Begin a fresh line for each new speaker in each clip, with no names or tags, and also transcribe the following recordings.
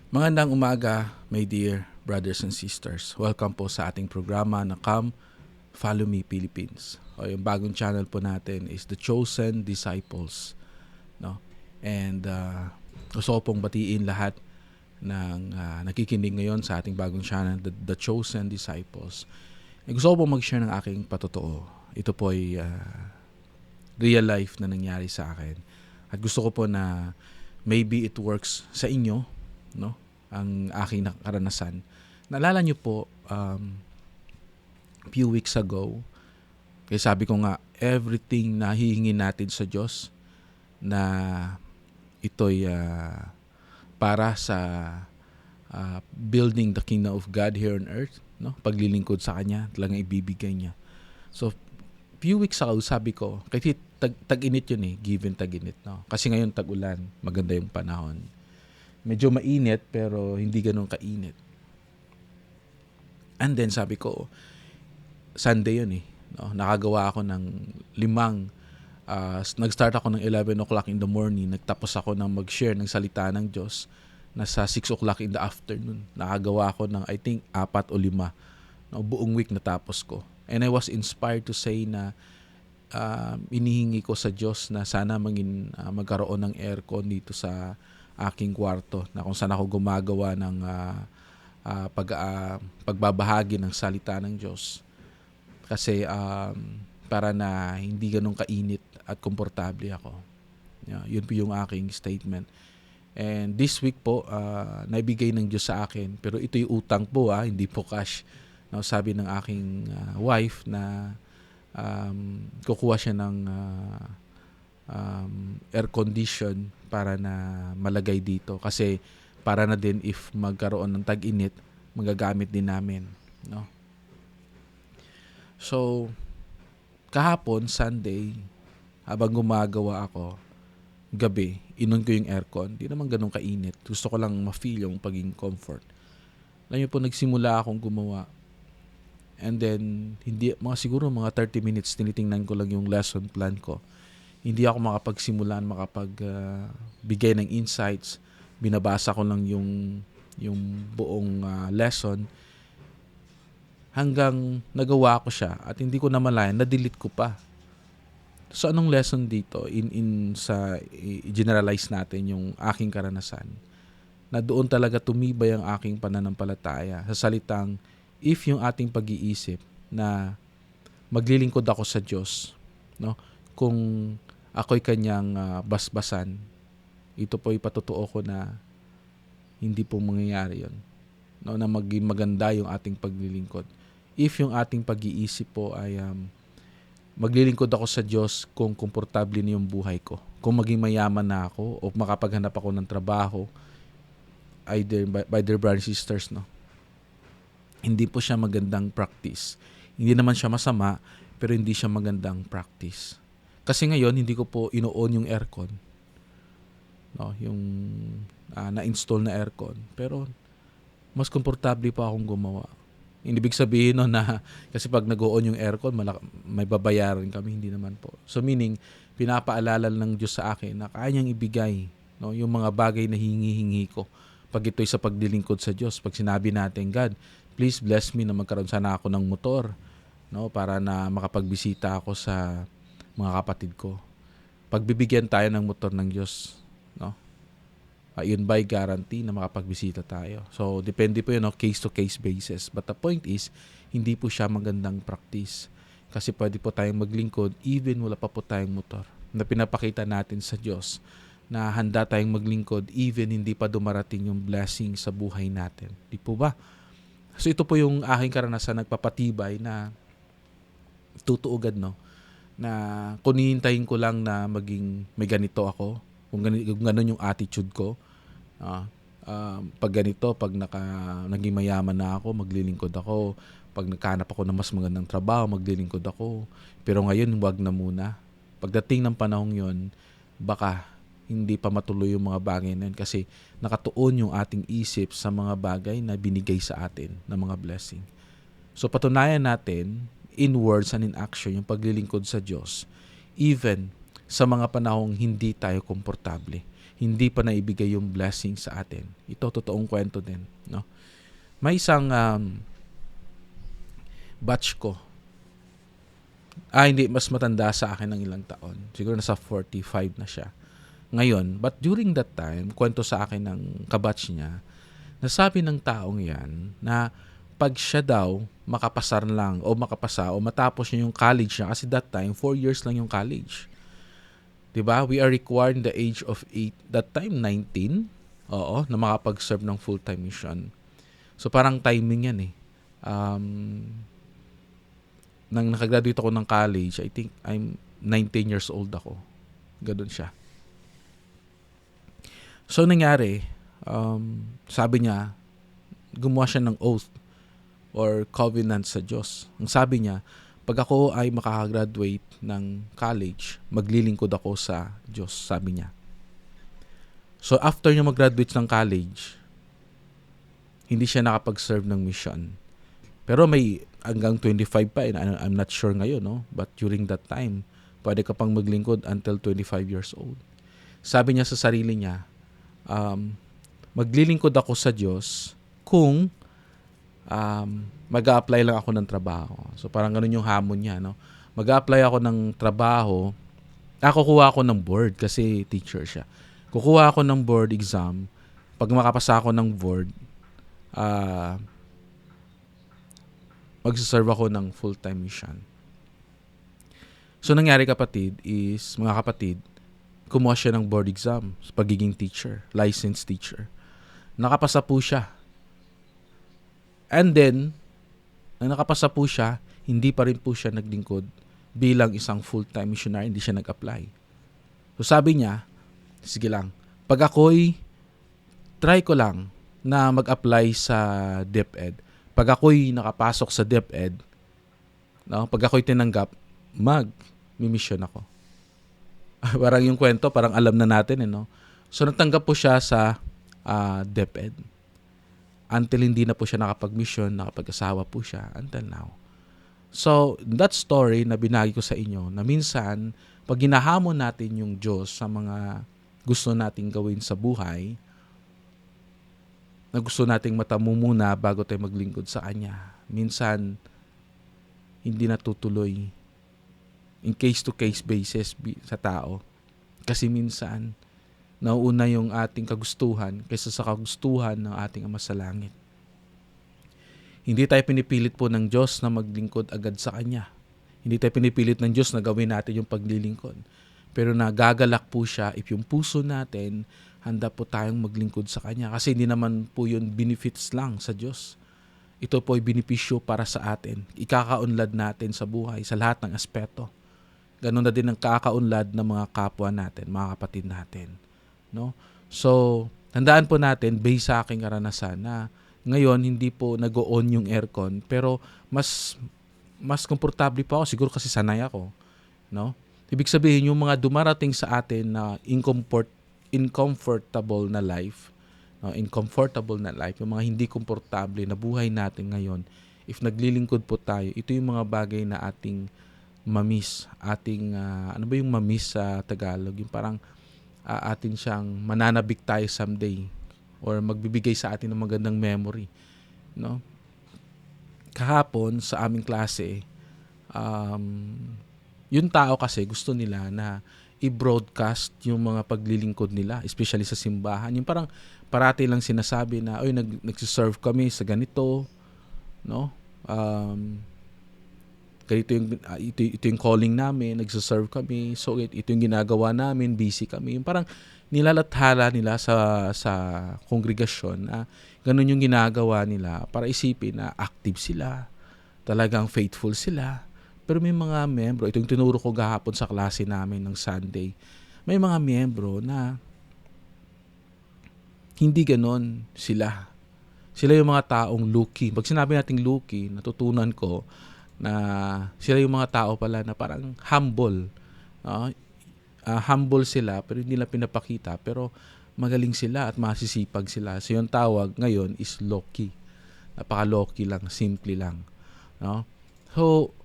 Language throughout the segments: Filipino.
Magandang umaga, my dear brothers and sisters. Welcome po sa ating programa na Come, Follow Me Philippines. Yung bagong channel po natin is The Chosen Disciples. No? And gusto ko pong batiin lahat ng nakikinig ngayon sa ating bagong channel, The Chosen Disciples. Gusto ko pong mag-share ng aking patotoo. Ito po ay real life na nangyari sa akin. At gusto ko po na maybe it works sa inyo, no? Ang aking karanasan. Naalala niyo po, few weeks ago, kaya sabi ko nga, everything na hihingin natin sa Diyos na ito'y para sa building the kingdom of God here on earth, no? Paglilingkod sa Kanya, talagang ibibigay niya. So, few weeks ago, sabi ko, kasi tag-init yun given tag-init, no? Kasi ngayon tag-ulan, maganda yung panahon. Medyo mainit pero hindi ganun kainit. And then sabi ko, Sunday yun no? Nakagawa ako ng 5, nag-start ako ng 11 o'clock in the morning, nagtapos ako ng mag-share ng salita ng Diyos, nasa 6 o'clock in the afternoon. Nakagawa ako ng I think 4 o 5, no? Buong week natapos ko. And I was inspired to say na inihingi ko sa Diyos na sana magkaroon ng aircon dito sa aking kwarto, na kung saan ako gumagawa ng pagbabahagi ng salita ng Diyos. Kasi para na hindi ganun kainit at komportable ako. Yun po yung aking statement. And this week po, naibigay ng Diyos sa akin. Pero ito'y utang po, hindi po cash. No, sabi ng aking wife na kukuha siya ng air condition para na malagay dito. Kasi para na din if magkaroon ng tag-init, magagamit din namin. No? So, kahapon, Sunday, habang gumagawa ako, gabi, inon ko yung aircon. Di naman ganun kainit. Gusto ko lang ma-feel yung paging comfort. Alam niyo po, nagsimula akong gumawa. And then, siguro mga 30 minutes, tinitingnan ko lang yung lesson plan ko. Hindi ako makapagsimulan, makapagbigay ng insights. Binabasa ko lang yung buong lesson. Hanggang nagawa ko siya at hindi ko namalayan, na-delete ko pa. So, anong lesson dito? I-generalize natin yung aking karanasan. Na doon talaga tumibay ang aking pananampalataya. Sa salitang, if yung ating pag-iisip na maglilingkod ako sa Diyos, no? Kung ako'y kanyang basbasan, ito po ipatotoo ko na hindi po mangyayari yun. No? Na maging maganda yung ating paglilingkod. If yung ating pag-iisip po ay maglilingkod ako sa Diyos kung komportable na yung buhay ko. Kung maging mayaman na ako o makapaghanap ako ng trabaho, either by their brothers and sisters, no? Hindi po siya magandang practice. Hindi naman siya masama, pero hindi siya magandang practice. Kasi ngayon, hindi ko po ino-on yung aircon. No, yung na-install na aircon. Pero, mas komportable pa akong gumawa. Hindi ibig sabihin na kasi pag nag-on yung aircon, may babayaran kami. Hindi naman po. So, meaning, pinapaalala ng Diyos sa akin na kaya niyang ibigay, no, yung mga bagay na hingi-hingi ko. Pag ito'y sa pagdilingkod sa Diyos, pag sinabi natin, God, please bless me na magkaroon sana ako ng motor, no, para na makapagbisita ako sa mga kapatid ko. Pagbibigyan tayo ng motor ng Diyos, no? Yun by guarantee na makapagbisita tayo. So, depende po yun, no? Case-to-case basis. But the point is, hindi po siya magandang practice. Kasi pwede po tayong maglingkod even wala pa po tayong motor. Na pinapakita natin sa Diyos na handa tayong maglingkod even hindi pa dumarating yung blessing sa buhay natin. Di po ba? So, ito po yung aking karanasan, nagpapatibay na tutuugad, no? Na kung hihintayin ko lang na maging may ganito ako, kung ganun yung attitude ko, pag ganito, pag naging mayaman na ako, maglilingkod ako. Pag nagkahanap ako ng mas magandang trabaho, maglilingkod ako. Pero ngayon, wag na muna. Pagdating ng panahong yon, baka hindi pa matuloy yung mga bagay na yun kasi nakatuon yung ating isip sa mga bagay na binigay sa atin ng mga blessing. So, patunayan natin in words and in action yung paglilingkod sa Diyos even sa mga panahong hindi tayo komportable. hindi pa naibigay yung blessing sa atin. Ito totoong kwento din, no? May isang batch ko. Hindi, mas matanda sa akin ng ilang taon. Siguro nasa 45 na siya ngayon. But during that time, kwento sa akin ng kabatch niya, nasabi ng taong yan na pag siya daw makapasa o matapos niya yung college niya, kasi that time 4 years lang yung college. 'Di ba? We are required in the age of 8, that time 19, na makapag-serve ng full-time mission. So parang timing yan eh. Nang nakagraduate ako ng college, I think I'm 19 years old ako. Ganun siya. So nangyari, sabi niya, gumawa siya ng oath or covenant sa Diyos. Ang sabi niya, pag ako ay makakagraduate ng college, maglilingkod ako sa Diyos, sabi niya. So after niya mag-graduate ng college, hindi siya nakapag-serve ng mission. Pero may hanggang 25 pa, I'm not sure ngayon, no? But during that time, pwede ka pang maglingkod until 25 years old. Sabi niya sa sarili niya, maglilingkod ako sa Diyos kung mag-a-apply lang ako ng trabaho. So parang ganun yung hamon niya, no? Mag-a-apply ako ng trabaho, kukuha ako ng board kasi teacher siya. Kukuha ako ng board exam, pag makapasa ako ng board, magsaserve ako ng full-time mission. So nangyari mga kapatid, kumuha siya ng board exam sa pagiging teacher, licensed teacher. Nakapasa po siya. And then, nang nakapasa po siya, hindi pa rin po siya naglingkod bilang isang full-time missionary, hindi siya nag-apply. So sabi niya, sige lang, pag ako'y try ko lang na mag-apply sa DepEd, pag ako'y nakapasok sa DepEd, no, pag ako'y tinanggap, mag-mission ako. Parang yung kwento, parang alam na natin, no? So natanggap po siya sa DepEd. Until hindi na po siya nakapag-mission, nakapag-asawa po siya until now. So, that story na binagi ko sa inyo, na minsan, pag ginahamon natin yung Diyos sa mga gusto nating gawin sa buhay, na gusto nating matamu muna bago tayo maglingkod sa Kanya, minsan, hindi natutuloy in case-to-case basis sa tao. Kasi minsan, nauuna yung ating kagustuhan kaysa sa kagustuhan ng ating Ama sa Langit. Hindi tayo pinipilit po ng Diyos na maglingkod agad sa Kanya. Hindi tayo pinipilit ng Diyos na gawin natin yung paglilingkod. Pero nagagalak po siya if yung puso natin, handa po tayong maglingkod sa Kanya. Kasi hindi naman po yun benefits lang sa Diyos. Ito po ay benepisyo para sa atin. Ikakaunlad natin sa buhay, sa lahat ng aspeto. Ganun na din ang kakaunlad ng mga kapwa natin, mga kapatid natin. No? So, tandaan po natin, based sa aking karanasan, na ngayon hindi po nag-on yung aircon, pero mas komportable pa ako, siguro kasi sanay ako. No? Ibig sabihin, yung mga dumarating sa atin na incomfortable na life, yung mga hindi komportable na buhay natin ngayon, if naglilingkod po tayo, ito yung mga bagay na ating mamiss, ano ba yung mamiss sa Tagalog? Yung parang atin siyang mananabik tayo someday or magbibigay sa atin ng magandang memory, no? Kahapon sa aming klase, yung tao kasi gusto nila na i-broadcast yung mga paglilingkod nila, especially sa simbahan. Yung parang parati lang sinasabi na, oy, nagsiserve kami sa ganito, no? Ito yung calling namin, nagsiserve kami, so ito yung ginagawa namin, busy kami. Yung parang nilalathala nila sa kongregasyon na ganun yung ginagawa nila para isipin na active sila, talagang faithful sila. Pero may mga miyembro, ito yung tinuro ko gahapon sa klase namin ng Sunday, may mga miyembro na hindi ganon sila. Sila yung mga taong lucky. Pag sinabi nating lucky, natutunan ko na sila yung mga tao pala na parang humble. Humble sila pero hindi nila pinapakita, pero magaling sila at masisipag sila. So yung tawag ngayon is low-key. Napaka-low-key lang, simple lang. No? So,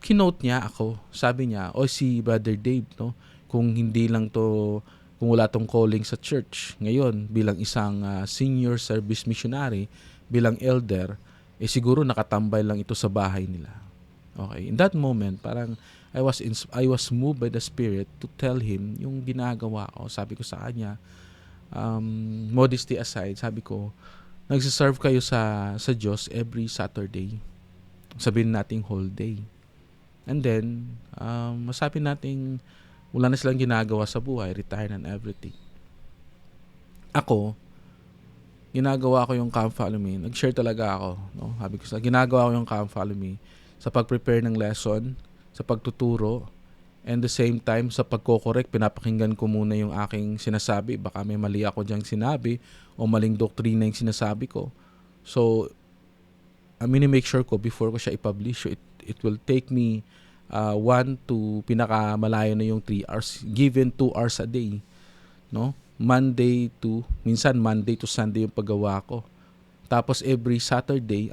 kinote niya ako. Sabi niya, si Brother Dave, no? Kung hindi lang to kung wala tong calling sa church ngayon bilang isang senior service missionary, bilang elder, siguro nakatambay lang ito sa bahay nila. Okay, in that moment, parang I was moved by the Spirit to tell him yung ginagawa ko. Sabi ko sa kanya, modesty aside, sabi ko, nagsiserve kayo sa Diyos every Saturday. Sabihin nating whole day. And then, masapin nating wala na silang ginagawa sa buhay, retire and everything. Ako, ginagawa ko yung Come Follow Me. Nag-share talaga ako. No? Sabi ko ginagawa ko yung Come Follow Me sa pag-prepare ng lesson, sa pagtuturo, and the same time, sa pagko-correct, pinapakinggan ko muna yung aking sinasabi. Baka may mali ako diyang sinabi o maling doktrina yung sinasabi ko. So, make sure ko before ko siya i-publish. It will take me 1 to pinakamalayo na yung 3 hours. Given 2 hours a day. No? Minsan Monday to Sunday yung paggawa ko. Tapos every Sunday,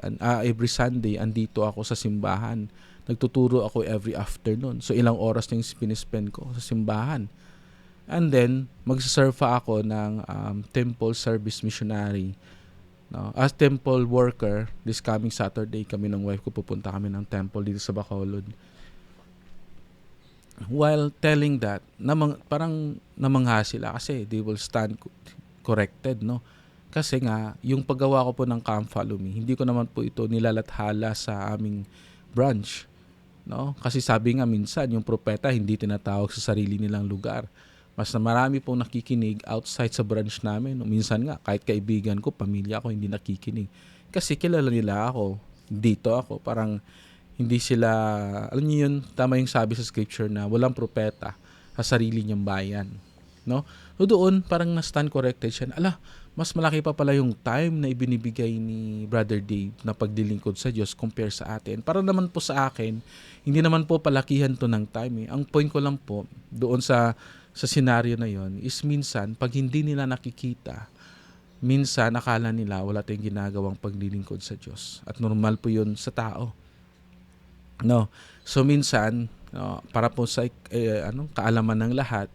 andito ako sa simbahan. Nagtuturo ako every afternoon. So ilang oras na yung spend ko sa simbahan. And then, magsaserve ako ng temple service missionary. No? As temple worker, this coming Saturday, kami ng wife ko pupunta kami ng temple dito sa Bacolod. While telling that, parang namangha sila kasi they will stand corrected, no? Kasi nga, yung paggawa ko po ng Come Follow Me, hindi ko naman po ito nilalathala sa aming branch, no? Kasi sabi nga minsan, yung propeta hindi tinatawag sa sarili nilang lugar. Mas na marami pong nakikinig outside sa branch namin. No? Minsan nga, kahit kaibigan ko, pamilya ko, hindi nakikinig. Kasi kilala nila ako, dito ako, parang hindi sila, alam niyo yun, tama yung sabi sa scripture na walang propeta sa sarili niyang bayan. No? So doon, parang na-stand corrected siya. Mas malaki pa pala yung time na ibinibigay ni Brother Dave na pagdilingkod sa Diyos compare sa atin. Para naman po sa akin, hindi naman po palakihan to ng time. Ang point ko lang po, doon sa scenario na yon is minsan, pag hindi nila nakikita, minsan akala nila wala tayong ginagawang paglilingkod sa Diyos. At normal po yun sa tao. No. So minsan, para po sa kaalaman ng lahat,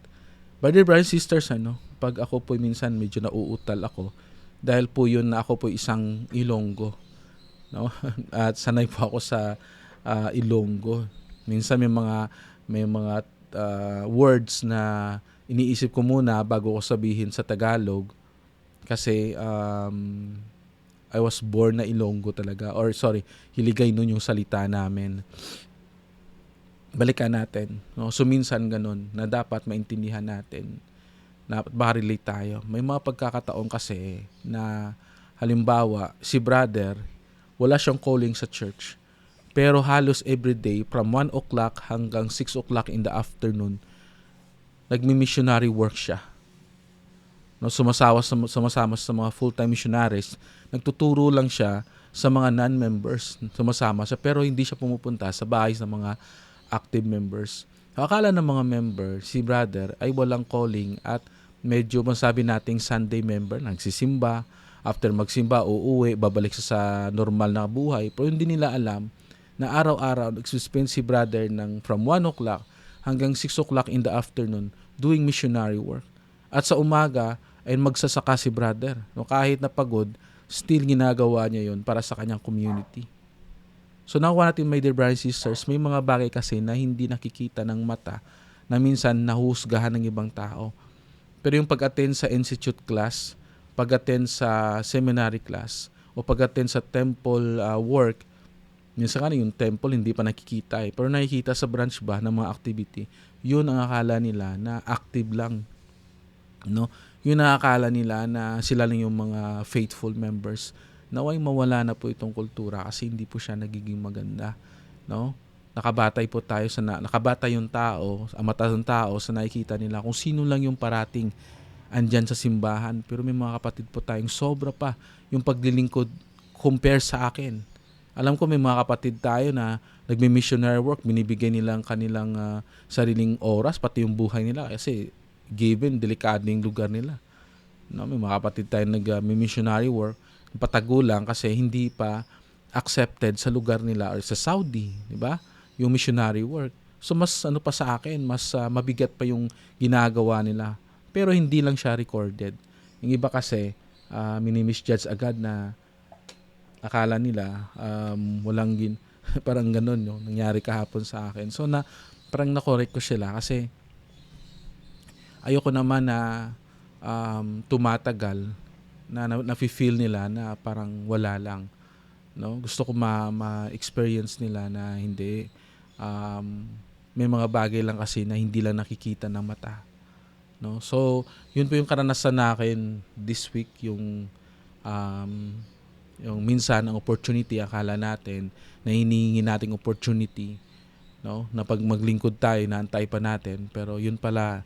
brother, sisters, pag ako po minsan medyo nauutal ako dahil po yun na ako po isang Ilonggo, no? At sanay po ako sa Ilonggo. Minsan may mga words na iniisip ko muna bago ko sabihin sa Tagalog kasi I was born na Ilonggo talaga. Hiligay nun yung salita namin. Balikan natin. No? So, minsan ganun na dapat maintindihan natin na makarelate tayo. May mga pagkakataon kasi na halimbawa, si brother, wala siyang calling sa church. Pero halos everyday, from 1 o'clock hanggang 6 o'clock in the afternoon, nagmi-missionary work siya. No, sumasama sa mga full-time missionaries, nagtuturo lang siya sa mga non-members, sumasama siya, pero hindi siya pumupunta sa bahay ng mga active members. Akala ng mga member, si brother ay walang calling at medyo masabi nating Sunday member, nagsisimba, after magsimba, uuwi, babalik sa normal na buhay, pero hindi nila alam na araw-araw nagsuspend si brother from 1 o'clock hanggang 6 o'clock in the afternoon doing missionary work. At sa umaga, ay magsasaka si brother. No, kahit na pagod, still ginagawa niya yun para sa kanyang community. So nakuha natin, my dear brothers and sisters, may mga bagay kasi na hindi nakikita ng mata na minsan nahusgahan ng ibang tao. Pero yung pag-attend sa institute class, pag-attend sa seminary class, o pag-attend sa temple work, minsan yung temple hindi pa nakikita pero nakikita sa branch ba ng mga activity, yun ang akala nila na active lang. No? Yung nakakala nila na sila lang yung mga faithful members. Naway mawala na po itong kultura kasi hindi po siya nagiging maganda, no? Nakabatay yung tao, ang mata ng tao sa nakikita nila kung sino lang yung parating andyan sa simbahan. Pero may mga kapatid po tayong sobra pa yung paglilingkod compare sa akin. Alam ko may mga kapatid tayo na nagmi-missionary work, binibigay nila ang kanilang sariling oras, pati yung buhay nila kasi given, delikado yung lugar nila. No, may mga kapatid tayo nag-missionary work, patago lang kasi hindi pa accepted sa lugar nila or sa Saudi, di ba? Yung missionary work. So mas pa sa akin, mas mabigat pa yung ginagawa nila pero hindi lang siya recorded. Yung iba kasi, minimisjudge agad na akala nila walang parang ganun yung nangyari kahapon sa akin. So parang na-correct ko sila kasi ayoko naman na tumatagal na nafe-feel nila na parang wala lang, no? Gusto ko ma-experience nila na hindi, may mga bagay lang kasi na hindi lang nakikita ng mata, no? So yun po yung karanasan nakin this week, yung minsan ang opportunity, akala natin na hinihingi nating opportunity, no, na pag maglingkod tayo naantay pa natin, pero yun pala,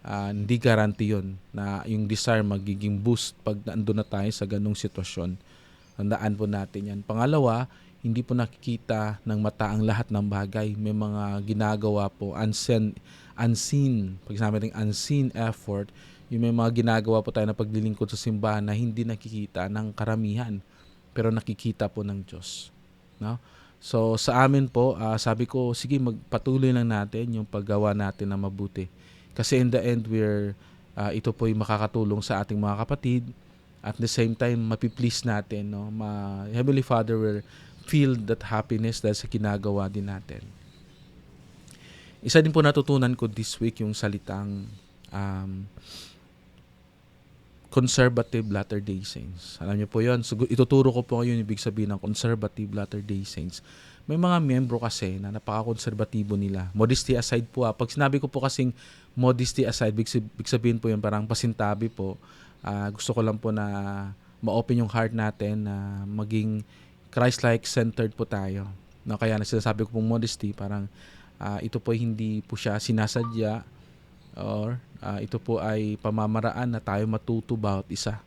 hindi guarantee yun na yung desire magiging boost pag naandun na tayo sa ganung sitwasyon. Tandaan po natin yan. Pangalawa, hindi po nakikita ng mata ang lahat ng bagay. May mga ginagawa po, unseen, pag sinabi ng unseen effort, yung may mga ginagawa po tayo na paglilingkod sa simbahan na hindi nakikita ng karamihan, pero nakikita po ng Diyos, no? So sa amin po, sabi ko, sige, magpatuloy lang natin yung paggawa natin na mabuti. Kasi in the end, ito po yung makakatulong sa ating mga kapatid. At the same time, mapiplease natin, no? Heavenly Father will feel that happiness dahil sa ginagawa din natin. Isa din po natutunan ko this week yung salitang Conservative Latter-day Saints. Alam niyo po yun. So, ituturo ko po yun, ibig sabihin ng Conservative Latter-day Saints. May mga miyembro kasi na napaka-konserbatibo nila. Modesty aside po. Pag sinabi ko po kasing modesty aside, big sabihin po yun parang pasintabi po. Gusto ko lang po na ma-open yung heart natin na maging Christ-like centered po tayo. No, kaya sinasabi ko pong modesty, parang ito po hindi po siya sinasadya, or ito po ay pamamaraan na tayo matuto bawat isa.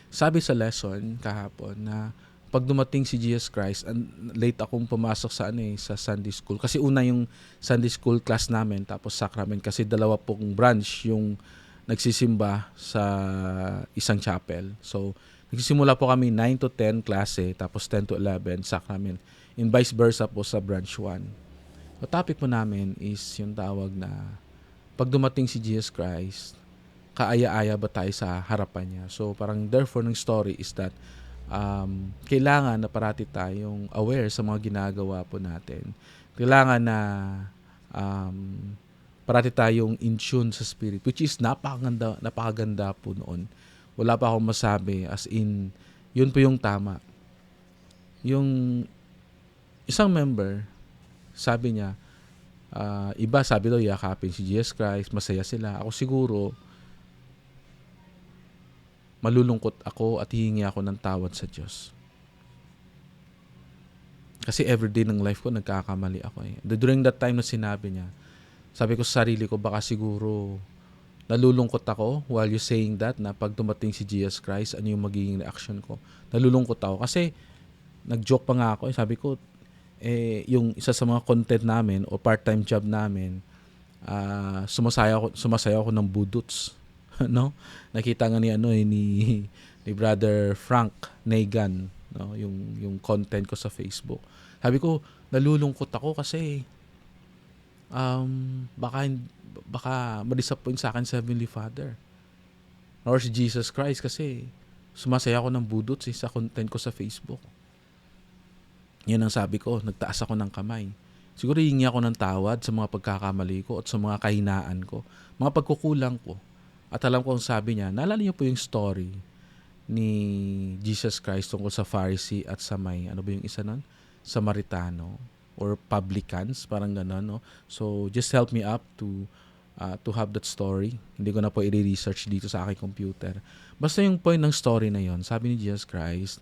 Sabi sa lesson kahapon na pag dumating si Jesus Christ, late akong pumasok sa Sunday school. Kasi una yung Sunday school class namin, tapos sacrament, kasi dalawa pong branch yung nagsisimba sa isang chapel. So, nagsisimula po kami 9 to 10 klase, tapos 10 to 11 sacrament. And vice versa po sa branch 1. So, topic po namin is yung tawag na pag dumating si Jesus Christ, kaaya-aya ba tayo sa harapan niya? So, parang therefore ng story is that kailangan na parati tayong aware sa mga ginagawa po natin. Kailangan na parati tayong in tune sa spirit, which is napakaganda po noon. Wala pa akong masabi, as in, yun po yung tama. Yung isang member, sabi niya, iba sabi daw yakapin si Jesus Christ, masaya sila. Ako siguro, malulungkot ako at hihingi ako ng tawad sa Diyos. Kasi everyday ng life ko, nagkakamali ako eh. During that time na sinabi niya, sabi ko sa sarili ko, baka siguro nalulungkot ako while you saying that, na pag dumating si Jesus Christ, ano yung magiging reaction ko. Nalulungkot ako kasi nag-joke pa nga ako. Sabi ko, yung isa sa mga content namin o part-time job namin, sumasaya ako ng budots. No? Nakita nga ni Brother Frank Nagan, no, yung content ko sa Facebook. Sabi ko, nalulungkot ako kasi baka ma-disappoint sa akin si Heavenly Father or si Jesus Christ kasi sumasaya ako ng budots sa content ko sa Facebook. Yan ang sabi ko, nagtaas ako ng kamay. Siguro hihingi ako ng tawad sa mga pagkakamali ko at sa mga kahinaan ko, mga pagkukulang ko. At alam ko ang sabi niya, naalala niyo po yung story ni Jesus Christ tungkol sa Pharisee at sa ano ba yung isa nun? Samaritano or publicans, parang gano'n, no? So, just help me up to have that story. Hindi ko na po i-research dito sa aking computer. Basta yung point ng story na yon, sabi ni Jesus Christ,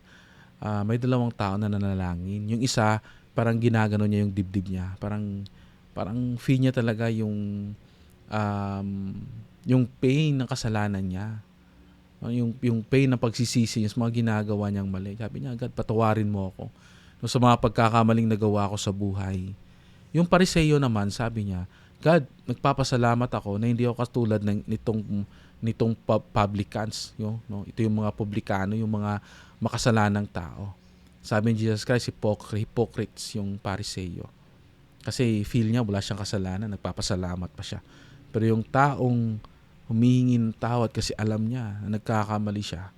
may dalawang tao na nanalangin. Yung isa, parang ginagano niya yung dibdib niya. Parang feel niya talaga yung pain ng kasalanan niya. Yung pain ng pagsisisi niya sa mga ginagawa niyang mali. Sabi niya, God, patawarin mo ako sa mga pagkakamaling nagawa ko sa buhay. Yung Pariseo naman, sabi niya, God, nagpapasalamat ako na hindi ako katulad nitong publicans. No? Ito yung mga publikano, yung mga makasalanang tao. Sabi ni Jesus Christ, hypocrites yung Pariseo. Kasi feel niya wala siyang kasalanan, nagpapasalamat pa siya. Pero yung taong humihingi ng tawad kasi alam niya na nagkakamali siya,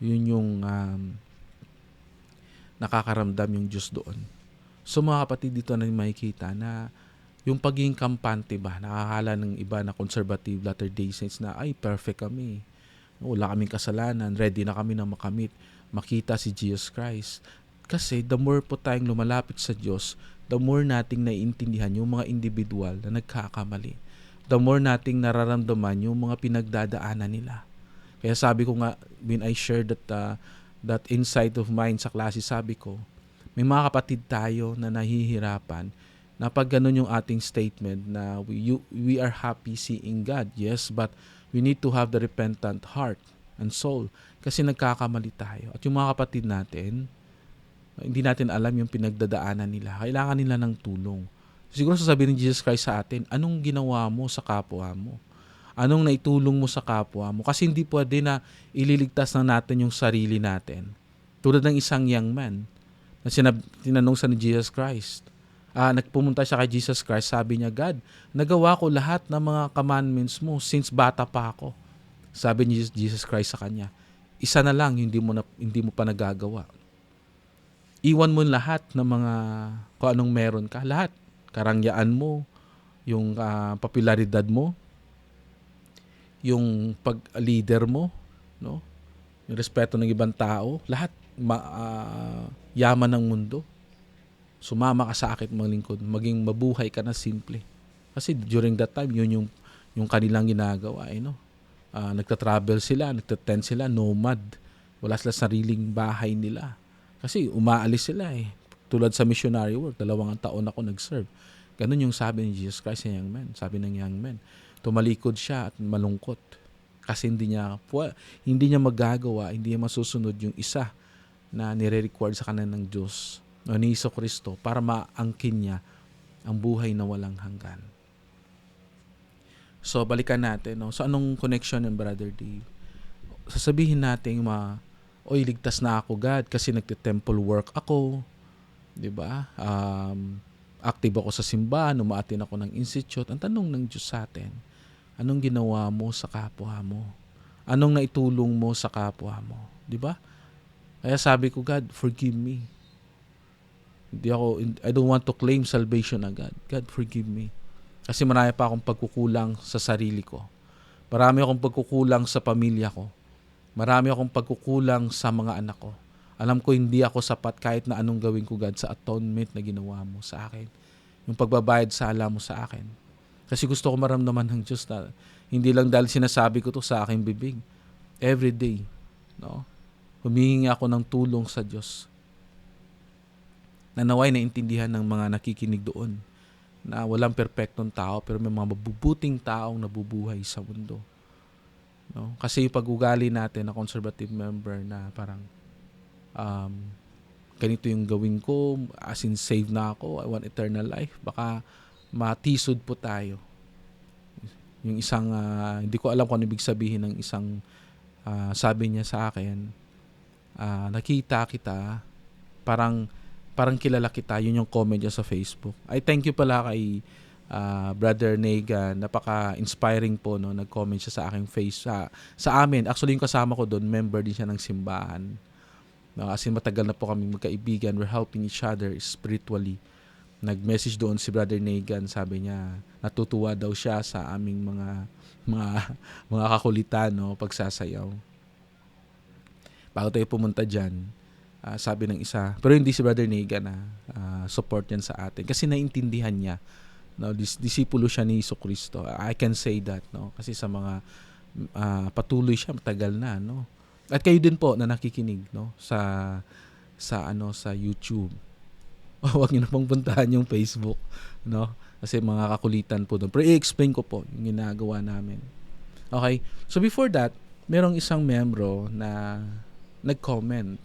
yun yung nakakaramdam yung Diyos doon. So mga kapatid, dito na makikita na yung pagiging kampante ba, nakakala ng iba na conservative Latter-day Saints na ay perfect kami, wala kaming kasalanan, ready na kami na makita si Jesus Christ. Kasi the more po tayong lumalapit sa Diyos, the more nating naiintindihan yung mga individual na nagkakamali. The more nating nararamdaman yung mga pinagdadaanan nila. Kaya sabi ko nga, when I shared that insight of mine sa klase, sabi ko, may mga kapatid tayo na nahihirapan na pag ganun yung ating statement na we are happy seeing God. Yes, but we need to have the repentant heart and soul kasi nagkakamali tayo. At yung mga kapatid natin, hindi natin alam yung pinagdadaanan nila. Kailangan nila ng tulong. Siguro sasabihin ni Jesus Christ sa atin, anong ginawa mo sa kapwa mo? Anong naitulong mo sa kapwa mo? Kasi hindi pwede na ililigtas na natin yung sarili natin. Tulad ng isang young man na tinanong sa ni Jesus Christ. Nagpumunta siya kay Jesus Christ, sabi niya, God, nagawa ko lahat ng mga commandments mo since bata pa ako. Sabi ni Jesus Christ sa kanya, isa na lang hindi mo pa nagagawa. Iwan mo lahat ng mga kung anong meron ka, lahat. Karangyaan mo, yung popularidad mo, yung pag-leader mo, no? Yung respeto ng ibang tao, lahat yaman ng mundo. Sumama ka sa akin maglingkod, maging mabuhay ka na simple. Kasi during that time, yun yung kanilang ginagawa, no? Nagta-travel sila, nagta-tent sila, nomad. Wala sila sariling bahay nila. Kasi umaalis sila Tulad sa missionary work, 2 taon ako nag-serve. Ganun yung sabi ni Jesus Christ sa young man. Sabi ng young man, tumalikod siya at malungkot. Kasi hindi niya magagawa, hindi niya masusunod yung isa na nire-record sa kanya ng Diyos o ni Jesucristo para maangkin niya ang buhay na walang hanggan. So, balikan natin. No? So, anong connection ng Brother Dave? Sasabihin natin, ligtas na ako, God, kasi nagte-temple work ako. Diba? Active ako sa simbahan, umaatin ako ng institute. Ang tanong ng Diyos sa atin, anong ginawa mo sa kapwa mo? Anong naitulong mo sa kapwa mo? Diba? Kaya sabi ko, God, forgive me. I don't want to claim salvation agad. God, forgive me. Kasi marami pa akong pagkukulang sa sarili ko. Marami akong pagkukulang sa pamilya ko. Marami akong pagkukulang sa mga anak ko. Alam ko hindi ako sapat kahit na anong gawin ko, God, sa atonement na ginawa mo sa akin. Yung pagbabayad sala mo sa akin. Kasi gusto ko maramdaman ng Diyos na hindi lang dahil sinasabi ko to sa aking bibig. Every day, no? Humihingi ako ng tulong sa Diyos. Na naway naintindihan ng mga nakikinig doon na walang perpektong tao pero may mga mabubuting taong nabubuhay sa mundo. No? Kasi yung pag-ugali natin na conservative member na parang ganito yung gawin ko, as in save na ako, I want eternal life, baka matisod po tayo. Yung isang, hindi ko alam kung ano ibig sabihin ng isang, sabi niya sa akin, nakita kita, parang kilala kita, yun yung comment niya sa Facebook. I thank you pala kay Brother Negan, napaka-inspiring po, no? Nag-comment siya sa aking face, sa amin. Actually, yung kasama ko doon, member din siya ng simbahan. No, kasi matagal na po kami magkaibigan. We're helping each other spiritually. Nag-message doon si Brother Negan, sabi niya, natutuwa daw siya sa aming mga kakulitan, no, pagsasayaw. Bago tayo pumunta dyan, sabi ng isa, pero hindi si Brother Negan support yan sa atin. Kasi naintindihan niya, no, disipulo siya ni Jesucristo. I can say that, no, kasi sa mga patuloy siya, matagal na, no. At kayo din po na nakikinig, no, sa YouTube. Huwag niyo na pong puntahan yung Facebook, no, kasi mga kakulitan po doon. Pero i-explain ko po yung ginagawa namin. Okay? So before that, merong isang membro na nag-comment.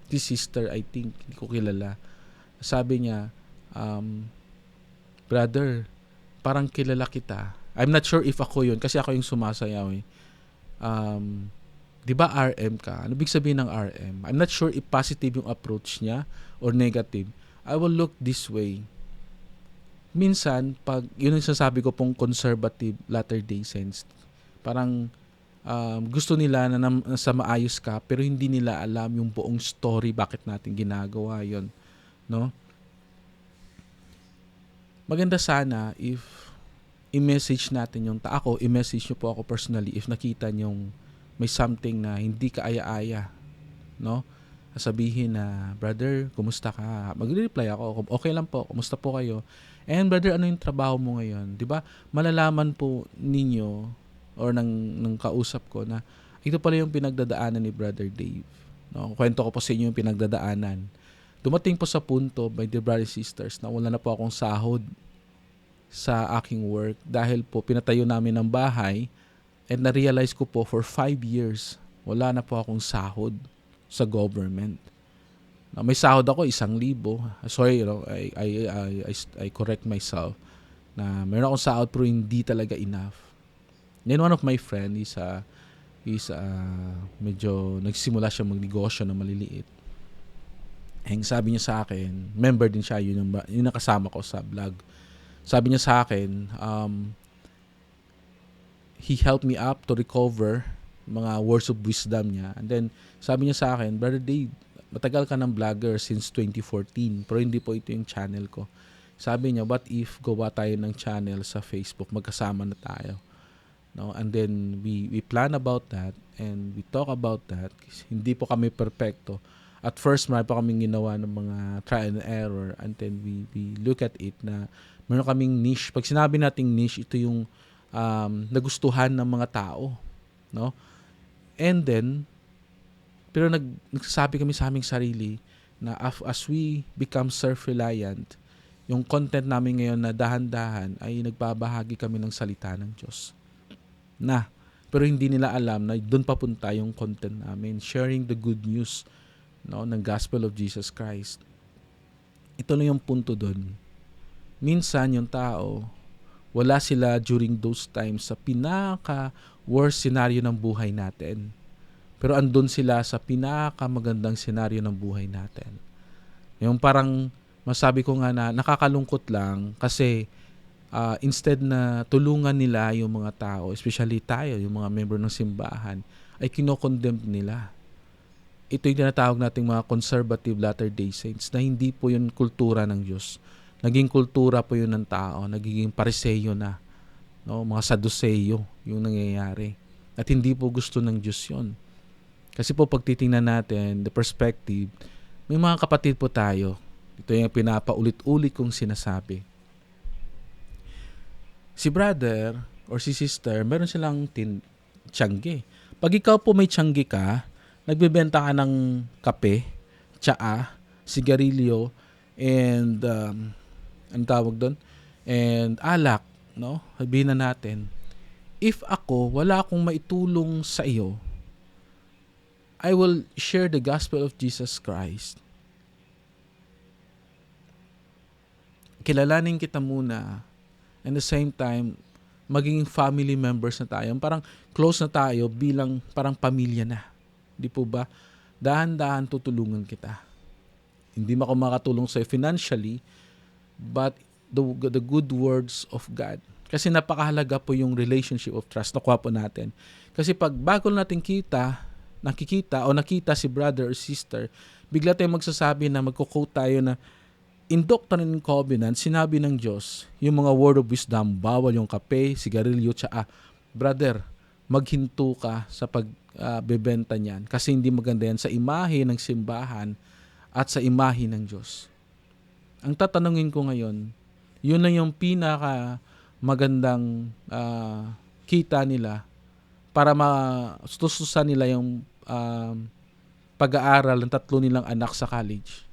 This sister, I think, hindi ko kilala. Sabi niya, brother, parang kilala kita. I'm not sure if ako yun, kasi ako yung sumasayaw di ba RM ka? Ano ibig sabihin ng RM? I'm not sure if positive yung approach niya or negative. I will look this way. minsan, pag yun yung sinasabi ko pong conservative Latter-day Saints, parang gusto nila na sa maayos ka, pero hindi nila alam yung buong story bakit natin ginagawa yon, no? Maganda sana if i-message natin yung ako, i-message nyo po ako personally if nakita nyong may something na hindi ka aya-aya, no? Sabihin na, brother, kumusta ka? Magre-reply ako, okay lang po, kumusta po kayo? And brother, ano yung trabaho mo ngayon? 'Di ba? Malalaman po ninyo or ng kausap ko na ito pala yung pinagdadaanan ni Brother Dave. No, kwento ko po sa inyo yung pinagdadaanan. Dumating po sa punto, my dear brothers and sisters, na wala na po akong sahod sa aking work dahil po pinatayo namin ng bahay and na-realize ko po for 5 years, wala na po akong sahod sa government. Now, may sahod ako 1,000. Sorry, I correct myself na meron akong sahod pero hindi talaga enough. Then one of my friend is medyo nagsimula siya magnegosyo na maliliit. And sabi niya sa akin, member din siya, yun nakasama ko sa vlog. Sabi niya sa akin, he helped me up to recover mga words of wisdom niya. And then sabi niya sa akin, Brother Dave, matagal ka ng vlogger since 2014, pero hindi po ito yung channel ko. Sabi niya, what if gawa tayo ng channel sa Facebook, magkasama na tayo? No? And then we plan about that and we talk about that. Hindi po kami perfecto. At first, marami pa kaming ginawa ng mga trial and error, and then we look at it na meron kaming niche. Pag sinabi nating niche, ito yung nagustuhan ng mga tao, no? And then pero nagsasabi kami sa aming sarili na as we become self-reliant, yung content namin ngayon na dahan-dahan ay nagbabahagi kami ng salita ng Diyos. Pero hindi nila alam na doon papunta yung content namin, sharing the good news, no, ng gospel of Jesus Christ. Ito na yung punto doon. Minsan yung tao, wala sila during those times sa pinaka-worst scenario ng buhay natin. Pero andun sila sa pinaka-magandang senaryo ng buhay natin. Yung parang masabi ko nga na nakakalungkot lang kasi instead na tulungan nila yung mga tao, especially tayo, yung mga member ng simbahan, ay kinokondemn nila. Ito yung tinatawag nating mga conservative Latter-day Saints na hindi po yun kultura ng Diyos. Naging kultura po yun ng tao, nagiging pariseyo na, no? Mga saduseyo yung nangyayari. At hindi po gusto ng Diyos yun. Kasi po pag titingnan natin, the perspective, may mga kapatid po tayo. Ito yung pinapaulit-ulit kong sinasabi. Si brother or si sister, meron silang tiyangge. Pag ikaw po may tiyangge ka, nagbebenta ka ng kape, tsaa, sigarilyo, and ang tawag doon? And alak, no? Sabihin na natin, if ako, wala akong maitulong sa iyo, I will share the gospel of Jesus Christ. Kilalanin kita muna, and the same time, maging family members na tayo. Parang close na tayo bilang parang pamilya na. Di po ba? Dahan-dahan tutulungan kita. Hindi ako makatulong sa'yo financially, but the good words of God. Kasi napakahalaga po yung relationship of trust. Nakuha po natin. Kasi pag bago natin nakita si brother or sister, bigla tayong magsasabi na magko-quote tayo na in Doctrine and Covenants, sinabi ng Diyos, yung mga word of wisdom, bawal yung kape, sigarilyo, tsaa. Brother, maghinto ka sa pagbebenta niyan kasi hindi maganda yan sa imahe ng simbahan at sa imahe ng Diyos. Ang tatanungin ko ngayon, yun na yung pinaka magandang kita nila para matustusan nila yung pag-aaral ng 3 nilang anak sa college.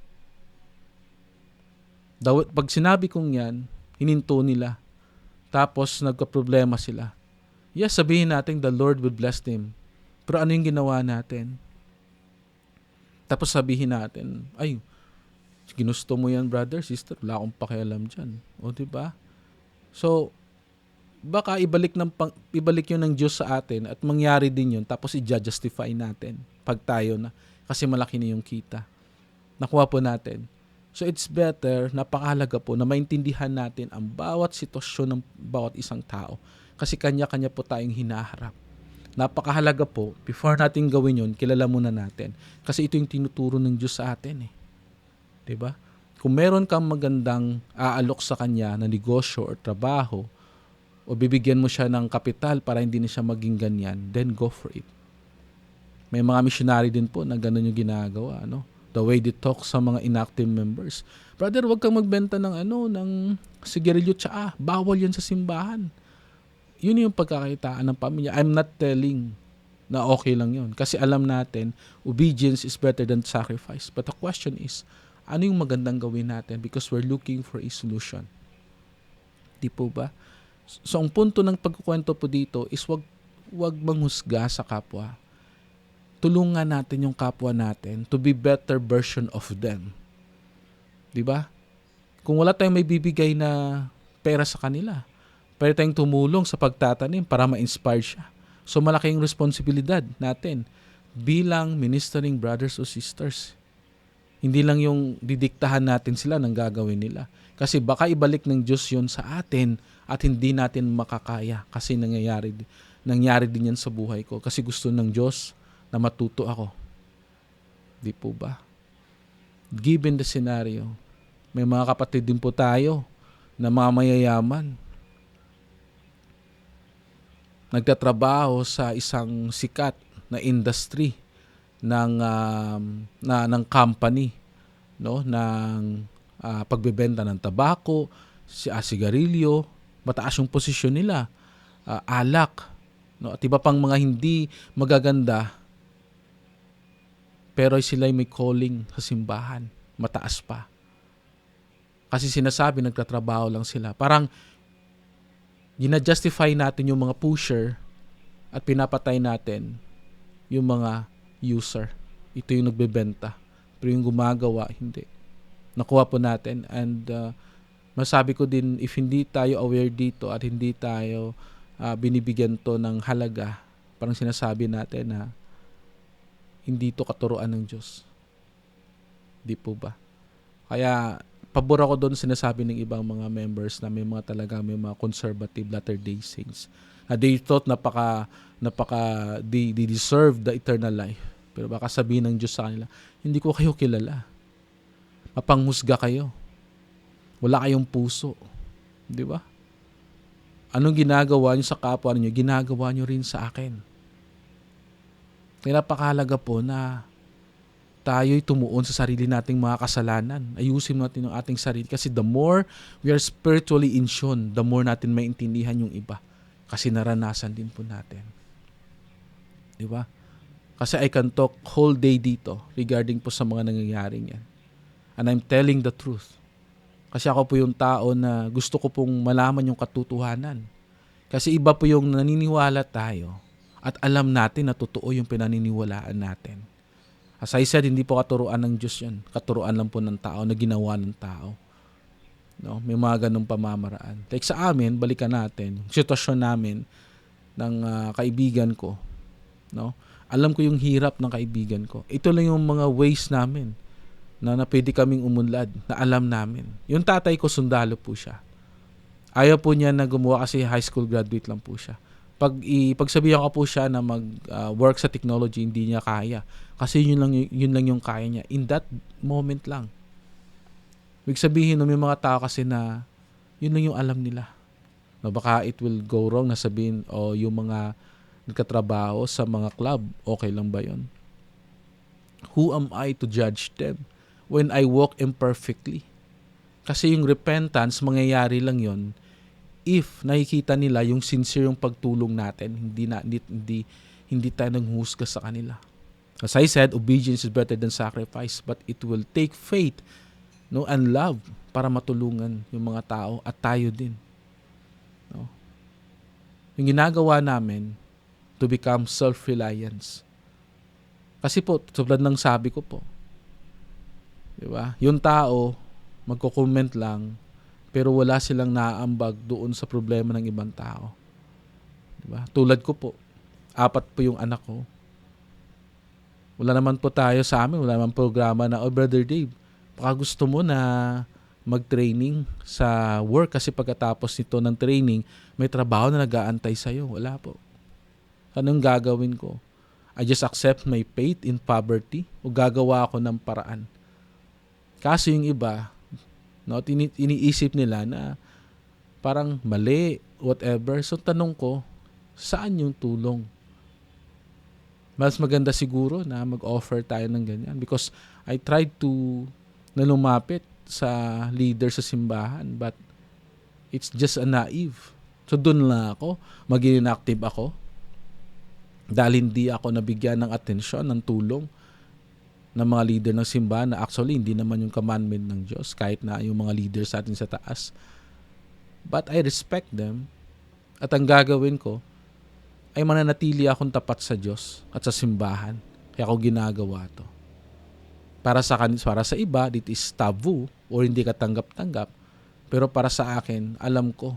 Pag sinabi kong yan, hininto nila. Tapos nagka-problema sila. Yes, sabihin natin the Lord will bless them. Pero ano yung ginawa natin? Tapos sabihin natin, ay, ginusto mo yan, brother, sister, wala akong pakialam dyan. O, diba? So, baka ibalik yun ng Diyos sa atin at mangyari din yun, tapos i-justify natin pag tayo na, kasi malaki na yung kita. Nakuha po natin. So it's better, napakahalaga po na maintindihan natin ang bawat sitwasyon ng bawat isang tao. Kasi kanya-kanya po tayong hinaharap. Napakahalaga po, before natin gawin yun, kilala muna natin. Kasi ito yung tinuturo ng Diyos sa atin eh. 'Di ba? Kung meron kang magandang aalok sa kanya na negosyo or trabaho, o bibigyan mo siya ng kapital para hindi na siya maging ganyan, then go for it. May mga missionary din po na ganun yung ginagawa, no? The way they talk sa mga inactive members. Brother, wag kang magbenta ng sigarilyo tsaa. Bawal yan sa simbahan. Yun yung pagkakakitaan ng pamilya. I'm not telling na okay lang yun. Kasi alam natin, obedience is better than sacrifice. But the question is, ano yung magandang gawin natin? Because we're looking for a solution. Di po ba? So, ang punto ng pagkukwento po dito is wag manghusga sa kapwa. Tulungan natin yung kapwa natin to be better version of them. Di ba? Kung wala tayong may bibigay na pera sa kanila, pwede tayong tumulong sa pagtatanim para ma-inspire siya. So, malaking responsibilidad natin bilang ministering brothers o sisters. Hindi lang yung didiktahan natin sila ng gagawin nila. Kasi baka ibalik ng Diyos yun sa atin at hindi natin makakaya. Kasi nangyari din yan sa buhay ko. Kasi gusto ng Diyos na matuto ako. Di po ba? Given the scenario, may mga kapatid din po tayo na mga mayayaman. Nagtatrabaho sa isang sikat na industry ng company, no, ng pagbebenta ng tabako, sigarilyo, mataas yung posisyon nila, alak, no, at iba pang mga hindi magaganda, pero sila may calling sa simbahan, mataas pa. Kasi sinasabi nagtatrabaho lang sila. Parang gina-justify natin yung mga pusher at pinapatay natin yung mga user. Ito yung nagbebenta. Pero yung gumagawa, hindi. Nakuha po natin. And masabi ko din, if hindi tayo aware dito at hindi tayo binibigyan to ng halaga, parang sinasabi natin na hindi to katuruan ng Diyos. Di po ba? Kaya pabor ako doon sinasabi ng ibang mga members na may mga conservative Latter-day Saints. They thought they deserve the eternal life. Pero baka sabihin ng Diyos sa kanila, hindi ko kayo kilala. Mapanghusga kayo. Wala kayong puso. Di ba? Anong ginagawa niyo sa kapwa niyo, ginagawa niyo rin sa akin. Kaya napakahalaga po na tayo'y tumuon sa sarili nating mga kasalanan. Ayusin natin yung ating sarili. Kasi the more we are spiritually in tune, the more natin maintindihan yung iba. Kasi naranasan din po natin. Di ba? Kasi I can talk whole day dito regarding po sa mga nangyayaring yan. And I'm telling the truth. Kasi ako po yung tao na gusto ko pong malaman yung katotohanan. Kasi iba po yung naniniwala tayo at alam natin na totoo yung pinaniniwalaan natin. As I said, hindi po katuruan ng Diyos yun. Katuruan lang po ng tao na ginawa ng tao. No? May mga ganong pamamaraan. Like sa amin, balikan natin, sitwasyon namin ng kaibigan ko. No? Alam ko yung hirap ng kaibigan ko. Ito lang yung mga ways namin na pwede kaming umunlad, na alam namin. Yung tatay ko, sundalo po siya. Ayaw po niya na gumawa kasi high school graduate lang po siya. Pagsabihan ko po siya na mag-work sa technology, hindi niya kaya. Kasi yun lang yung kaya niya. In that moment lang. Ibig sabihin, may mga tao kasi na yun lang yung alam nila. No, baka it will go wrong na sabihin, yung mga nagkatrabaho sa mga club, okay lang ba yun? Who am I to judge them when I walk imperfectly? Kasi yung repentance, mangyayari lang yun if nakikita nila yung sincere yung pagtulong natin, hindi tayo nanghusga sa kanila. As I said, obedience is better than sacrifice, but it will take faith, no, and love para matulungan yung mga tao at tayo din. No? Yung ginagawa namin to become self-reliance. Kasi po, tulad ng sabi ko po, di ba? Yung tao, magko-comment lang, pero wala silang naaambag doon sa problema ng ibang tao. Diba? Tulad ko po, 4 po yung anak ko. Wala naman po tayo sa amin, wala naman programa na, Brother Dave, Baka gusto mo na mag-training sa work kasi pagkatapos nito ng training, may trabaho na nag-aantay sa'yo. Wala po. Anong gagawin ko? I just accept my fate in poverty o gagawa ako ng paraan? Kaso yung iba, no, iniisip nila na parang mali, whatever. So tanong ko, saan yung tulong? Mas maganda siguro na mag-offer tayo ng ganyan because I tried to na lumapit sa leader sa simbahan but it's just a naive. So doon lang ako, maging inactive ako dahil hindi ako nabigyan ng atensyon, ng tulong ng mga leader ng simbahan na actually hindi naman yung commandment ng Diyos kahit na yung mga leader sa atin sa taas. But I respect them at ang gagawin ko ay mananatili akong tapat sa Diyos at sa simbahan. Kaya ako ginagawa to. Para sa iba, it is taboo or hindi ka tanggap-tanggap. Pero para sa akin, alam ko,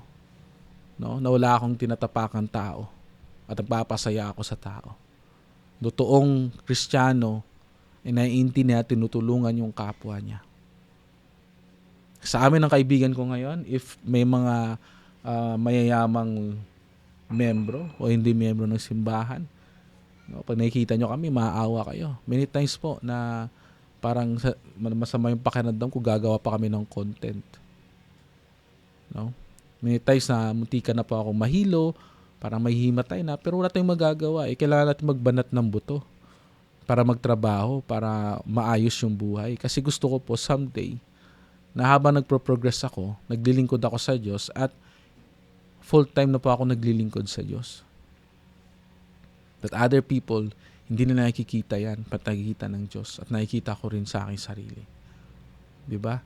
no, na wala akong tinatapakang tao at nagpapasaya ako sa tao. Totoong Kristiyano ay naiintindihan at tinutulungan yung kapwa niya. Sa amin ng kaibigan ko ngayon, if may mga mayayamang membro o hindi membro ng simbahan, no, pag nakikita nyo kami, maaawa kayo. Many times po na parang masama yung pakiramdam ko, gagawa pa kami ng content. No? Many times na muntika na po ako mahilo, parang mahihimatay na, pero wala tayong magagawa. Kailangan natin magbanat ng buto para magtrabaho, para maayos yung buhay. Kasi gusto ko po someday, na habang nagpo-progress ako, naglilingkod ako sa Diyos at full-time na po ako naglilingkod sa Diyos. That other people, hindi na nakikita yan, pat nakikita ng Diyos at nakikita ko rin sa aking sarili. Diba?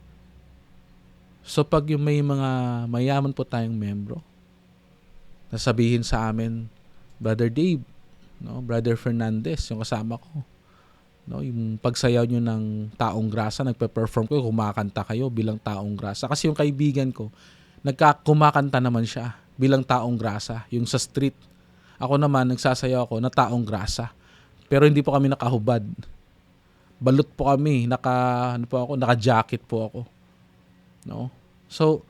So pag yung may mga mayaman po tayong membro, nasabihin sa amin, Brother Dave, no, Brother Fernandez, yung kasama ko, no, yung pagsayaw nyo ng Taong Grasa, nagpe-perform ko, kumakanta kayo bilang Taong Grasa. Kasi yung kaibigan ko, kumakanta naman siya bilang Taong Grasa, yung sa street. Ako naman, nagsasayaw ako na Taong Grasa. Pero hindi po kami nakahubad. Balot po kami, naka-jacket po ako. No? So,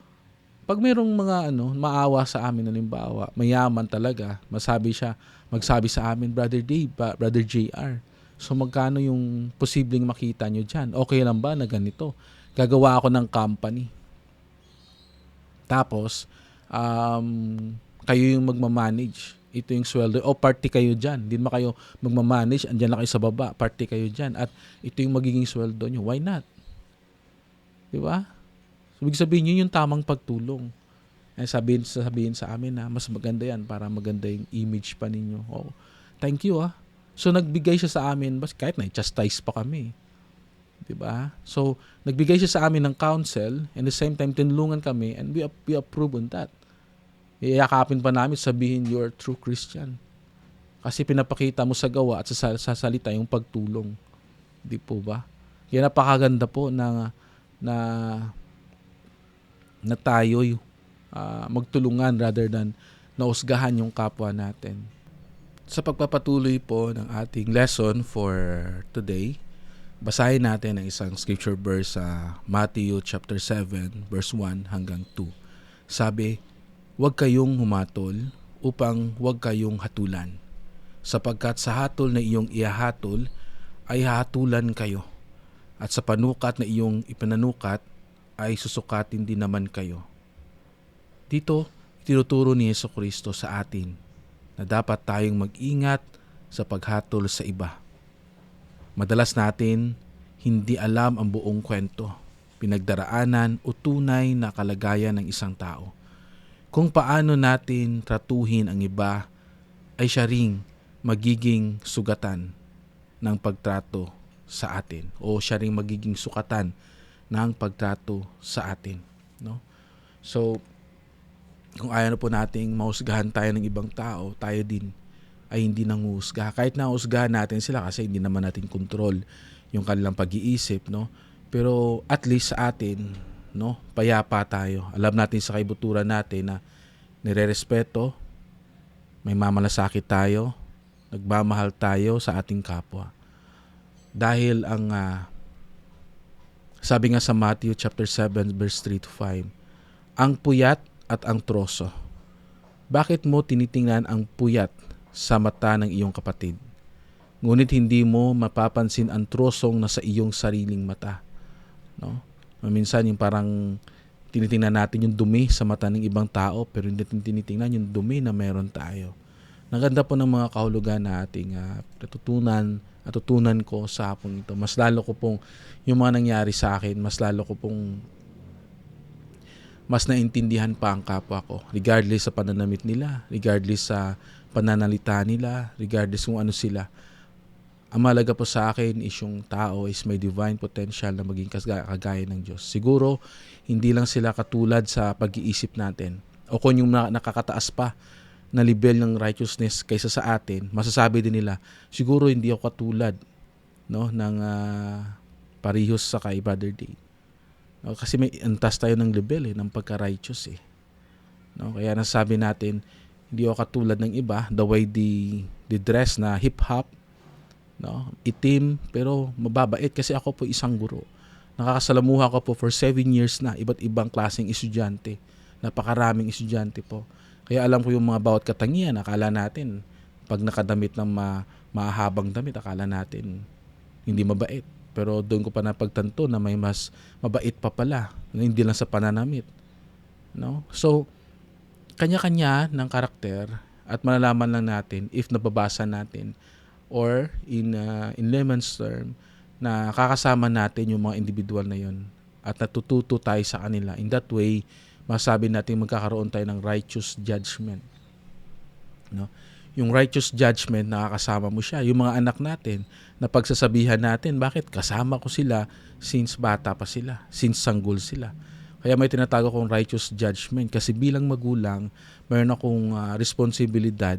pag mayroong mga maawa sa amin, halimbawa, mayaman talaga, magsabi sa amin, Brother Dave, Brother JR, so magkano yung posibleng makita nyo dyan? Okay lang ba na ganito? Gagawa ako ng company. Tapos, kayo yung magmamanage. Ito yung sweldo. O party kayo dyan. Hindi naman kayo magmamanage. Andyan lang kayo sa baba. Party kayo dyan. At ito yung magiging sweldo nyo. Why not? Diba? So, ibig sabihin yun yung tamang pagtulong. Sabihin sa amin na mas maganda yan para maganda yung image pa ninyo. Oh, thank you ah. So, nagbigay siya sa amin, kahit na-chastise pa kami. Diba? So, nagbigay siya sa amin ng counsel and the same time, tinulungan kami and we approve on that. Iyakapin pa namin, sabihin, you're a true Christian. Kasi pinapakita mo sa gawa at sa salita yung pagtulong. Di po ba? Kaya napakaganda po na tayo'y magtulungan rather than nausgahan yung kapwa natin. Sa pagpapatuloy po ng ating lesson for today, basahin natin ang isang scripture verse sa Matthew chapter 7 verse 1 hanggang 2. Sabi, "Huwag kayong humatol upang huwag kayong hatulan, sapagkat sa hatol na iyong ihahatol ay hahatulan kayo, at sa panukat na iyong ipinanukat ay susukatin din naman kayo." Dito, itinuturo ni Jesucristo sa atin na dapat tayong mag-ingat sa paghatol sa iba. Madalas natin hindi alam ang buong kwento, pinagdaraanan o tunay na kalagayan ng isang tao. Kung paano natin tratuhin ang iba ay siya ring magiging sugatan ng pagtrato sa atin o siya ring magiging sukatan ng pagtrato sa atin. No? So, kung ayaw na po nating mahusgahan tayo ng ibang tao, tayo din ay hindi nanguhusga. Kahit nahusgahan natin sila kasi hindi naman natin control yung kanilang pag-iisip, no? Pero at least sa atin, no, payapa tayo. Alam natin sa kaibuturan natin na nirerespeto, may mamalasakit tayo, nagmamahal tayo sa ating kapwa. Dahil ang Sabi nga sa Matthew chapter 7 verse 3 to 5, ang puyat at ang troso. Bakit mo tinitingnan ang puyat sa mata ng iyong kapatid? Ngunit hindi mo mapapansin ang trosong nasa iyong sariling mata. No? Minsan yung parang tinitingnan natin yung dumi sa mata ng ibang tao pero hindi natin tinitingnan yung dumi na meron tayo. Naganda po ng mga kahulugan na ating natutunan ko sa hapong ito. Mas lalo ko pong yung mga nangyari sa akin, mas lalo ko pong mas naintindihan pa ang kapwa ko. Regardless sa pananamit nila, regardless sa pananalita nila, regardless kung ano sila. Ang mahalaga po sa akin is yung tao is may divine potential na maging kagaya ng Diyos. Siguro, hindi lang sila katulad sa pag-iisip natin. O kung yung nakakataas pa na level ng righteousness kaysa sa atin, masasabi din nila, siguro hindi ako katulad ng parehas sa kay Brother Dave. No, kasi may antas tayo ng level ng pagka-righteous eh. No, kaya nasabi natin, hindi ako katulad ng iba, the way the dress na hip-hop, no, itim, pero mababait kasi ako po isang guro. Nakakasalamuha ko po for 7 years na iba't ibang klaseng estudyante. Napakaraming estudyante po. Kaya alam ko yung mga bawat katangian. Akala natin, pag nakadamit ng mahabang damit, akala natin hindi mabait. Pero doon ko pa napagtanto na may mas mabait pa pala. Hindi lang sa pananamit. No? So, kanya-kanya ng karakter at malalaman lang natin if nababasa natin or in layman's term na kakasama natin yung mga individual na yun at natututo tayo sa kanila. In that way, masabi natin magkakaroon tayo ng righteous judgment. No? Yung righteous judgment, nakakasama mo siya. Yung mga anak natin, na pagsasabihan natin, bakit kasama ko sila since bata pa sila, since sanggol sila. Kaya may tinatago kong righteous judgment kasi bilang magulang, mayroon akong responsibilidad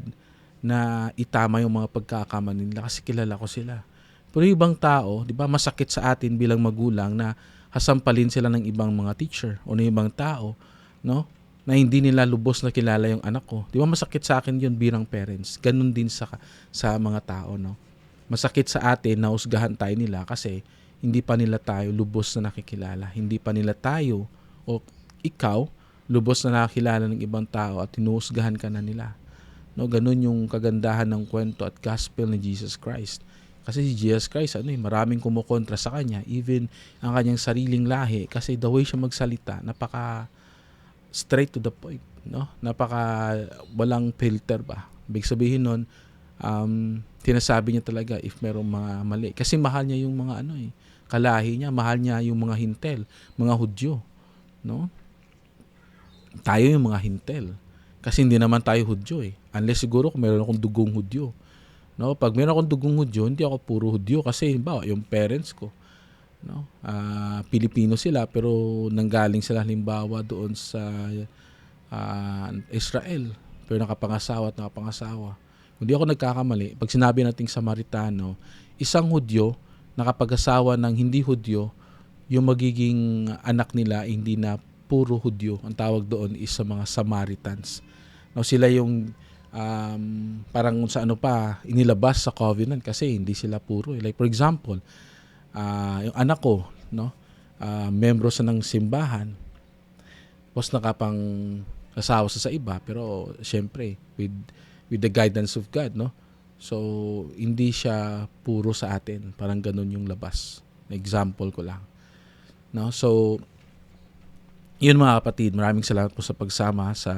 na itama yung mga pagkakamali nila kasi kilala ko sila. Pero yung ibang tao, di ba, masakit sa atin bilang magulang na hasampalin sila ng ibang mga teacher o ng ibang tao, no? Na hindi nila lubos na kilala yung anak ko. Di ba masakit sa akin yun bilang parents? Ganun din sa mga tao, no? Masakit sa atin na husgahan tayo nila kasi hindi pa nila tayo lubos na nakikilala. Hindi pa nila tayo o ikaw lubos na nakakilala ng ibang tao at hinuhusgahan ka na nila. No, ganun yung kagandahan ng kwento at gospel ni Jesus Christ. Kasi si Jesus Christ, maraming kumukontra sa kanya, even ang kanyang sariling lahi kasi the way siya magsalita, napaka straight to the point, no? Napaka walang filter ba. Ibig sabihin nun, tinasabi niya talaga if merong mga mali. Kasi mahal niya yung mga kalahi niya, mahal niya yung mga hintel, mga Hudyo, no? Tayo yung mga hintel. Kasi hindi naman tayo Hudyo eh. Unless siguro kung meron akong dugong Hudyo. No, pag meron akong dugong Hudyo, hindi ako puro Hudyo kasi halimbawa yung parents ko, no? Pilipino sila pero nanggaling sila halimbawa doon sa Israel pero nakapangasawa. Hindi ako nagkakamali. Pag sinabi nating Samaritano, isang Hudyo nakapag-asawa ng hindi Hudyo, yung magiging anak nila hindi na puro Hudyo. Ang tawag doon is sa mga Samaritans. Now, sila yung parang sa inilabas sa covenant kasi hindi sila puro. Like for example, yung anak ko, no, membro sa ng simbahan, tapos nakapang kasawa sa iba, pero syempre with the guidance of God, no, so hindi siya puro sa atin, parang ganun yung labas. Example ko lang, no. So yun mga kapatid, maraming salamat po sa pagsama sa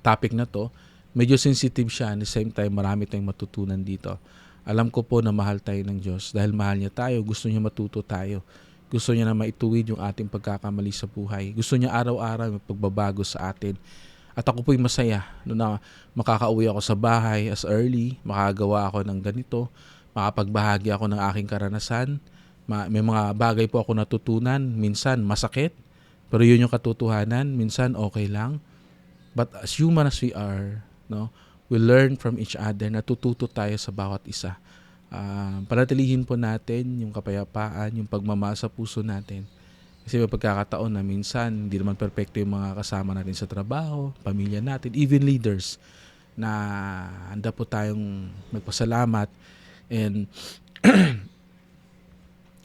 topic na to. Medyo sensitive siya, at the same time marami tayong matutunan dito. Alam ko po na mahal tayo ng Diyos. Dahil mahal niya tayo, gusto niya matuto tayo. Gusto niya na maituwid yung ating pagkakamali sa buhay. Gusto niya araw-araw may pagbabago sa atin. At ako po'y masaya na makakauwi ako sa bahay as early, makagawa ako ng ganito, makapagbahagi ako ng aking karanasan. May mga bagay po ako natutunan, minsan masakit, pero yun yung katotohanan, minsan okay lang. But as human as we are, no, we learn from each other, natututo tayo sa bawat isa. Panatilihin po natin yung kapayapaan, yung pagmamahal sa puso natin. Kasi may pagkakataon na minsan hindi naman perfecto yung mga kasama natin sa trabaho, pamilya natin, even leaders na handa po tayong magpasalamat. And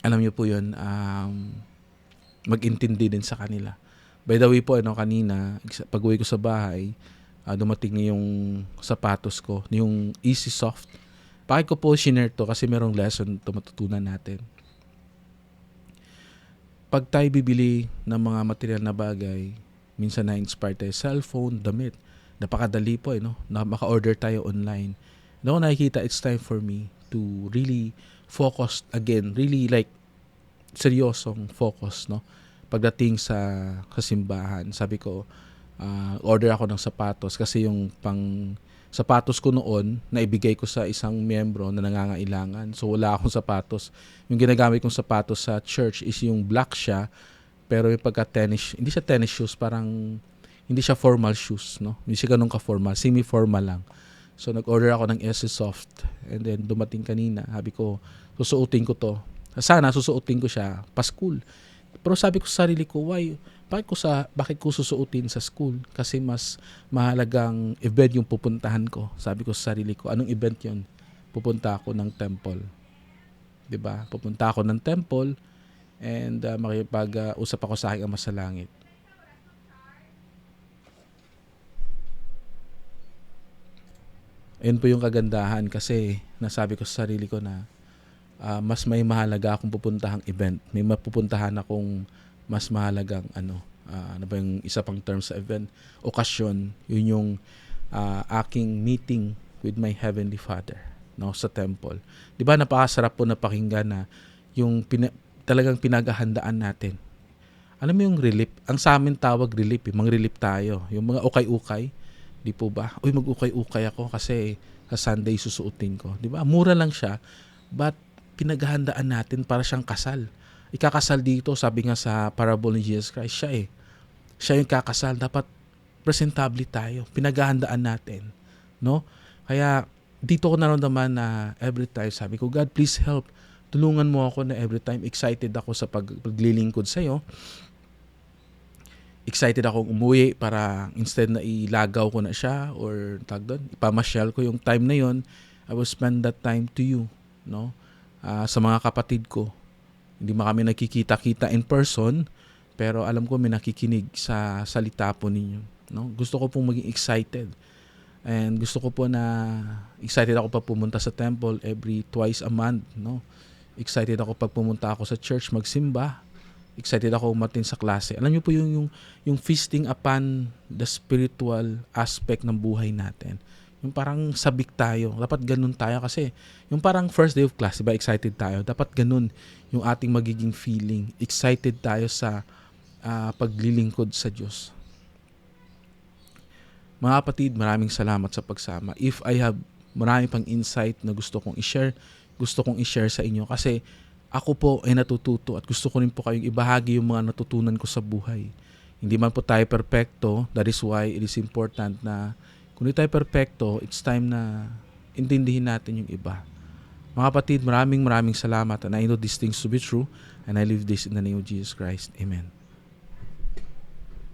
alam niyo po yun, mag-intindi din sa kanila. By the way po, kanina, pag-uwi ko sa bahay, dumating na yung sapatos ko, yung Easy Soft. Bakit ko po shinare to? Kasi merong lesson to matutunan natin. Pag tayo bibili ng mga material na bagay, minsan na-inspire tayo, cellphone, damit, napakadali po, na maka-order tayo online. Ako nakikita, it's time for me to really focus again, really like seryosong focus, pagdating sa simbahan. Sabi ko, order ako ng sapatos kasi yung pang sapatos ko noon na ibigay ko sa isang miyembro na nangangailangan. So wala akong sapatos. Yung ginagamit kong sapatos sa church is yung black siya, pero yung pagka-tennis, hindi siya tennis shoes, parang hindi siya formal shoes, Hindi siya ganun ka-formal, semi-formal lang. So nag-order ako ng SC Soft, and then dumating kanina, sabi ko, susuotin ko to. Sana susuotin ko siya pa school. Pero sabi ko sa sarili ko, bakit ko susuotin sa school? Kasi mas mahalagang event yung pupuntahan ko. Sabi ko sa sarili ko, anong event yun? Pupunta ako ng temple. 'Di ba? Pupunta ako ng temple and makipag-usap ako sa aking Ama sa Langit. Ayun po yung kagandahan kasi nasabi ko sa sarili ko na mas may mahalaga akong pupuntahang event. May mapupuntahan akong mas mahalagang ano ba yung isa pang term sa event? Okasyon. Yun yung aking meeting with my Heavenly Father, sa temple. Di ba napakasarap po na pakinggan na yung talagang pinaghahandaan natin. Alam mo yung relief? Ang sa amin tawag relief, mang-relief tayo. Yung mga ukay-ukay, di po ba? Uy, mag-ukay-ukay ako kasi sa Sunday susuotin ko. Di ba? Mura lang siya, but pinaghahandaan natin para siyang kasal. Ikakasal dito, sabi nga sa parable ni Jesus Christ, siya yung kakasal. Dapat presentable tayo. Pinaghahandaan natin. Kaya dito ko naramdaman na every time, sabi ko, God, please help. Tulungan mo ako na every time excited ako sa paglilingkod sa'yo. Excited akong umuwi para instead na ilagaw ko na siya or ipamasyal ko yung time na yon, I will spend that time to you, sa mga kapatid ko. Hindi man kami nakikita-kita in person, pero alam ko may nakikinig sa salita po ninyo. Gusto ko pong maging excited. And gusto ko po na excited ako pag pumunta sa temple every twice a month. Excited ako pag pumunta ako sa church magsimba. Excited ako umatin sa klase. Alam niyo po yung feasting upon the spiritual aspect ng buhay natin. Yung parang sabik tayo. Dapat ganun tayo kasi yung parang first day of class, diba, excited tayo. Dapat ganun yung ating magiging feeling. Excited tayo sa paglilingkod sa Diyos. Mga kapatid, maraming salamat sa pagsama. If I have marami pang insight na gusto kong i-share sa inyo kasi ako po ay natututo at gusto ko rin po kayong ibahagi yung mga natutunan ko sa buhay. Hindi man po tayo perfecto, that is why it is important na kung hindi tayo perfecto, it's time na intindihin natin yung iba. Mga kapatid, maraming salamat and I know these things to be true and I live this in the name of Jesus Christ. Amen.